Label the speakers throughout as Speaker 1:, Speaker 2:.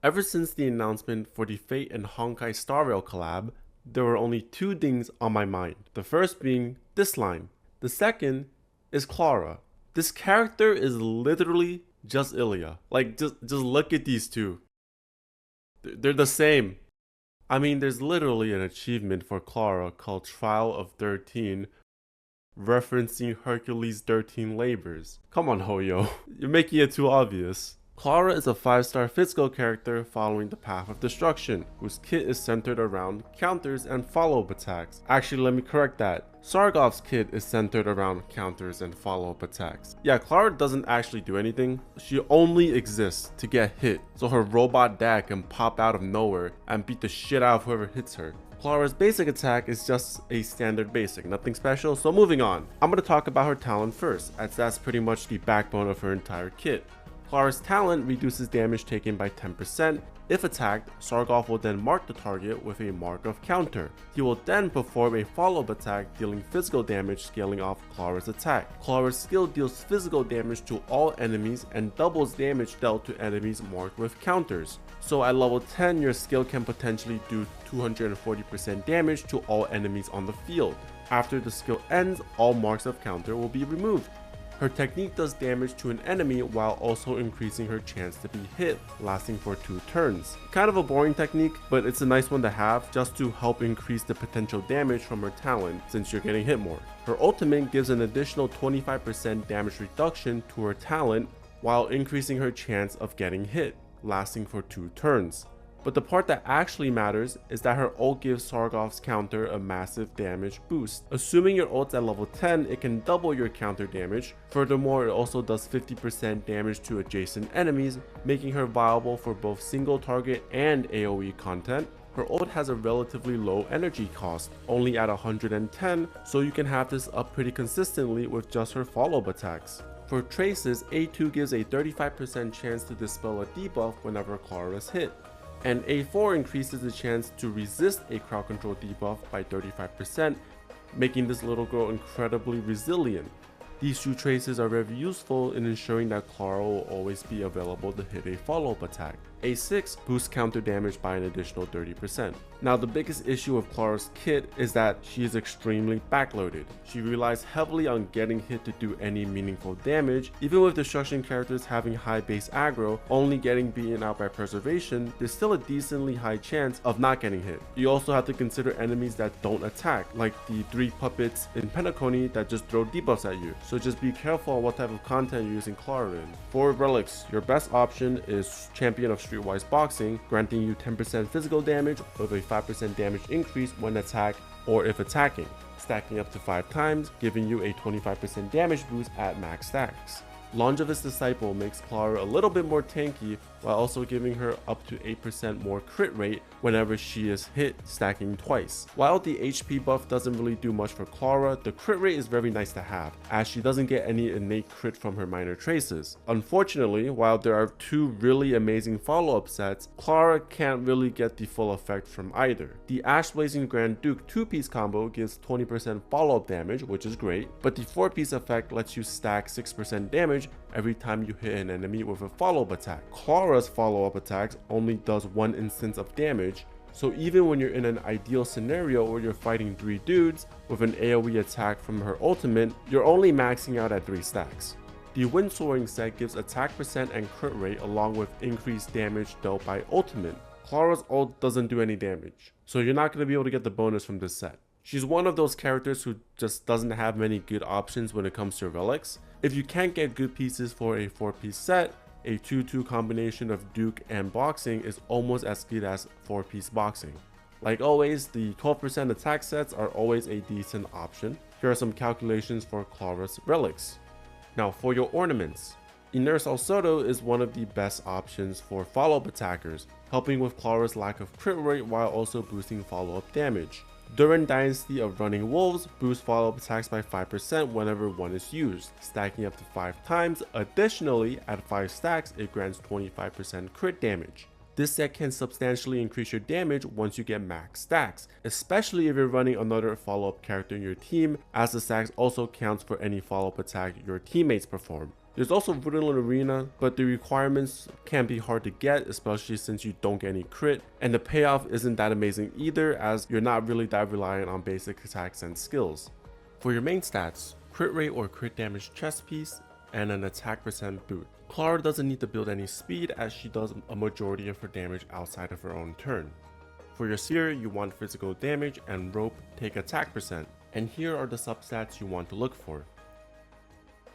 Speaker 1: Ever since the announcement for the Fate and Honkai Star Rail collab, there were only two things on my mind. The first being this line. The second is Clara. This character is literally just Ilya. Like, just look at these two. They're the same. I mean, there's literally an achievement for Clara called Trial of 13, referencing Hercules' 13 labors. Come on, Hoyo. You're making it too obvious. Clara is a 5-star physical character following the path of destruction, whose kit is centered around counters and follow-up attacks. Actually, let me correct that. Sargov's kit is centered around counters and follow-up attacks. Yeah, Clara doesn't actually do anything. She only exists to get hit, so her robot dad can pop out of nowhere and beat the shit out of whoever hits her. Clara's basic attack is just a standard basic, nothing special, so moving on. I'm going to talk about her talent first, as that's pretty much the backbone of her entire kit. Clara's talent reduces damage taken by 10%. If attacked, Sargov will then mark the target with a mark of counter. He will then perform a follow-up attack dealing physical damage scaling off Clara's attack. Clara's skill deals physical damage to all enemies and doubles damage dealt to enemies marked with counters. So at level 10, your skill can potentially do 240% damage to all enemies on the field. After the skill ends, all marks of counter will be removed. Her technique does damage to an enemy while also increasing her chance to be hit, lasting for 2 turns. Kind of a boring technique, but it's a nice one to have just to help increase the potential damage from her talent since you're getting hit more. Her ultimate gives an additional 25% damage reduction to her talent while increasing her chance of getting hit, lasting for 2 turns. But the part that actually matters is that her ult gives Sargov's counter a massive damage boost. Assuming your ult's at level 10, it can double your counter damage. Furthermore, it also does 50% damage to adjacent enemies, making her viable for both single target and AoE content. Her ult has a relatively low energy cost, only at 110, so you can have this up pretty consistently with just her follow-up attacks. For traces, A2 gives a 35% chance to dispel a debuff whenever Clara is hit, and A4 increases the chance to resist a crowd control debuff by 35%, making this little girl incredibly resilient. These two traces are very useful in ensuring that Clara will always be available to hit a follow-up attack. A6 boosts counter damage by an additional 30%. Now the biggest issue of Clara's kit is that she is extremely backloaded. She relies heavily on getting hit to do any meaningful damage. Even with destruction characters having high base aggro, only getting beaten out by preservation, there's still a decently high chance of not getting hit. You also have to consider enemies that don't attack, like the 3 puppets in Pentaconi that just throw debuffs at you. So just be careful on what type of content you're using Clara in. For Relics, your best option is Champion of Streetwise Boxing, granting you 10% physical damage with a 5% damage increase when attacked or if attacking, stacking up to 5 times, giving you a 25% damage boost at max stacks. Longevous Disciple makes Clara a little bit more tanky while also giving her up to 8% more crit rate whenever she is hit, stacking twice. While the HP buff doesn't really do much for Clara, the crit rate is very nice to have, as she doesn't get any innate crit from her minor traces. Unfortunately, while there are 2 really amazing follow-up sets, Clara can't really get the full effect from either. The Ash Blazing Grand Duke 2-piece combo gives 20% follow-up damage, which is great, but the 4-piece effect lets you stack 6% damage every time you hit an enemy with a follow-up attack. Clara's follow-up attacks only does 1 instance of damage, so even when you're in an ideal scenario where you're fighting 3 dudes with an AoE attack from her ultimate, you're only maxing out at 3 stacks. The Wind Soaring set gives attack percent and crit rate along with increased damage dealt by ultimate. Clara's ult doesn't do any damage, so you're not going to be able to get the bonus from this set. She's one of those characters who just doesn't have many good options when it comes to relics. If you can't get good pieces for a 4-piece set, a 2-2 combination of Duke and Boxing is almost as good as 4-piece Boxing. Like always, the 12% attack sets are always a decent option. Here are some calculations for Clara's relics. Now for your ornaments. Inert Salsodo is one of the best options for follow-up attackers, helping with Clara's lack of crit rate while also boosting follow-up damage. During Dynasty of Running Wolves, boost follow-up attacks by 5% whenever one is used, stacking up to 5 times. Additionally, at 5 stacks, it grants 25% crit damage. This set can substantially increase your damage once you get max stacks, especially if you're running another follow-up character in your team, as the stacks also counts for any follow-up attack your teammates perform. There's also Woodland Arena, but the requirements can be hard to get, especially since you don't get any crit, and the payoff isn't that amazing either, as you're not really that reliant on basic attacks and skills. For your main stats, crit rate or crit damage chest piece, and an attack percent boot. Clara doesn't need to build any speed, as she does a majority of her damage outside of her own turn. For your sphere, you want physical damage, and rope take attack percent, and here are the substats you want to look for.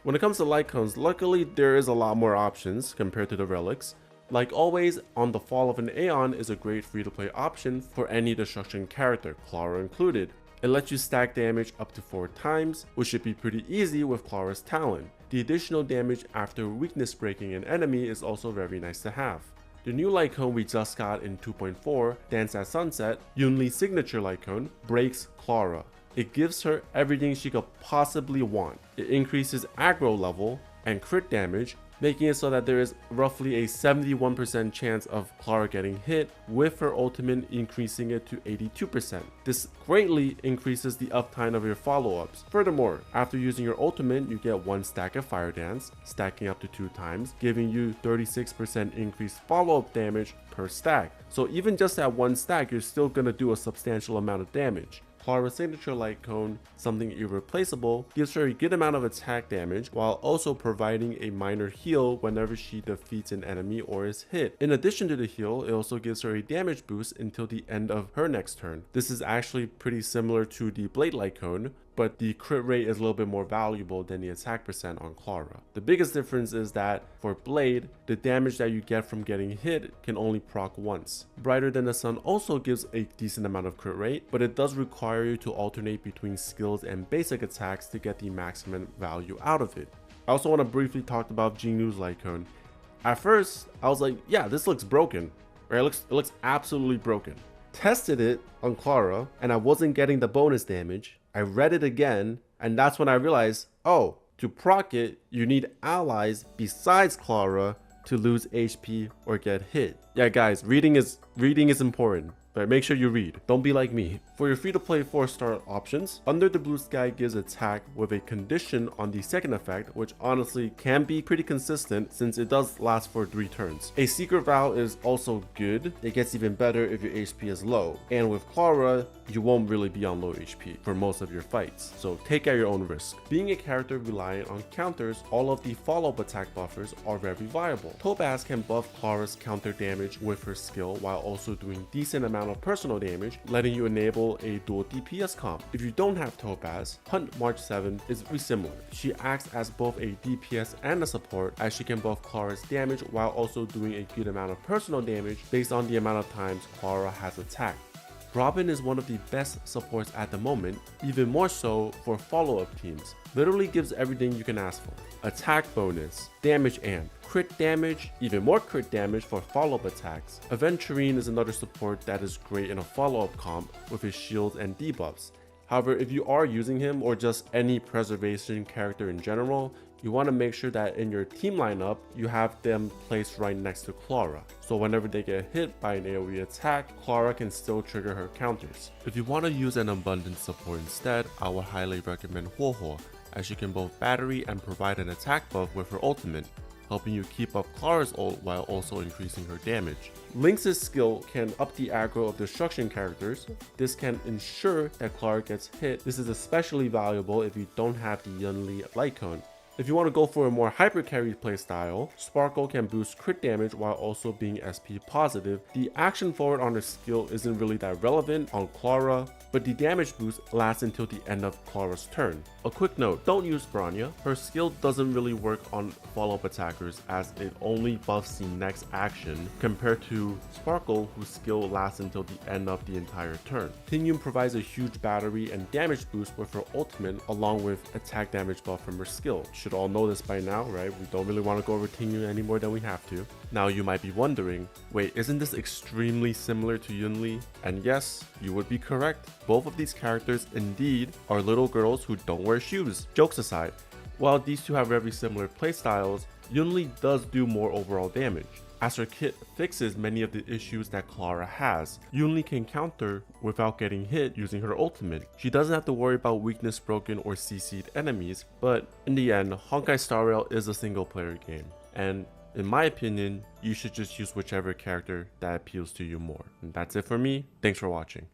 Speaker 1: When it comes to Lightcones, luckily there is a lot more options compared to the Relics. Like always, On the Fall of an Aeon is a great free-to-play option for any destruction character, Clara included. It lets you stack damage up to 4 times, which should be pretty easy with Clara's talent. The additional damage after weakness breaking an enemy is also very nice to have. The new Lightcone we just got in 2.4, Dance at Sunset, Yunli's signature Lightcone, breaks Clara. It gives her everything she could possibly want. It increases aggro level and crit damage, making it so that there is roughly a 71% chance of Clara getting hit, with her ultimate increasing it to 82%. This greatly increases the uptime of your follow-ups. Furthermore, after using your ultimate, you get 1 stack of Fire Dance, stacking up to 2 times, giving you 36% increased follow-up damage per stack. So even just at 1 stack, you're still gonna do a substantial amount of damage. Clara's signature Lightcone, something irreplaceable, gives her a good amount of attack damage while also providing a minor heal whenever she defeats an enemy or is hit. In addition to the heal, it also gives her a damage boost until the end of her next turn. This is actually pretty similar to the Blade Lightcone, but the crit rate is a little bit more valuable than the attack percent on Clara. The biggest difference is that for Blade, the damage that you get from getting hit can only proc once. Brighter Than the Sun also gives a decent amount of crit rate, but it does require you to alternate between skills and basic attacks to get the maximum value out of it. I also want to briefly talk about Jingu's Lightcone. At first, I was like, yeah, this looks broken. Right? It looks absolutely broken. Tested it on Clara, and I wasn't getting the bonus damage. I read it again, and that's when I realized, oh, to proc it, you need allies besides Clara to lose HP or get hit. Yeah, guys, reading is important. But make sure you read. Don't be like me. For your free-to-play 4-star options, Under the Blue Sky gives attack with a condition on the second effect, which honestly can be pretty consistent since it does last for 3 turns. A Secret Vow is also good. It gets even better if your HP is low. And with Clara, you won't really be on low HP for most of your fights, so take at your own risk. Being a character reliant on counters, all of the follow-up attack buffers are very viable. Topaz can buff Clara's counter damage with her skill while also doing decent amount of personal damage, letting you enable a dual DPS comp. If you don't have Topaz, Hunt March 7 is very similar. She acts as both a DPS and a support, as she can buff Clara's damage while also doing a good amount of personal damage based on the amount of times Clara has attacked. Robin is one of the best supports at the moment, even more so for follow-up teams. Literally gives everything you can ask for. Attack bonus, damage amp, crit damage, even more crit damage for follow-up attacks. Aventurine is another support that is great in a follow-up comp with his shields and debuffs. However, if you are using him or just any preservation character in general, you want to make sure that in your team lineup, you have them placed right next to Clara. So whenever they get hit by an AoE attack, Clara can still trigger her counters. If you want to use an abundant support instead, I would highly recommend Huohuo, as she can both battery and provide an attack buff with her ultimate, helping you keep up Clara's ult while also increasing her damage. Lynx's skill can up the aggro of destruction characters. This can ensure that Clara gets hit. This is especially valuable if you don't have the Yunli Lightcone. If you want to go for a more hyper carry playstyle, Sparkle can boost crit damage while also being SP positive. The action forward on her skill isn't really that relevant on Clara, but the damage boost lasts until the end of Clara's turn. A quick note, don't use Branya. Her skill doesn't really work on follow-up attackers as it only buffs the next action, compared to Sparkle, whose skill lasts until the end of the entire turn. Tingyun provides a huge battery and damage boost with her ultimate, along with attack damage buff from her skill. Should all know this by now, right? We don't really want to go over Tingyun any more than we have to. Now you might be wondering, wait, isn't this extremely similar to Yunli? And yes, you would be correct. Both of these characters indeed are little girls who don't wear shoes. Jokes aside, while these two have very similar playstyles, Yunli does do more overall damage. as her kit fixes many of the issues that Clara has. You only can counter without getting hit using her ultimate. She doesn't have to worry about weakness broken or CC'd enemies, but in the end, Honkai Star Rail is a single player game, and in my opinion, you should just use whichever character that appeals to you more. And that's it for me. Thanks for watching.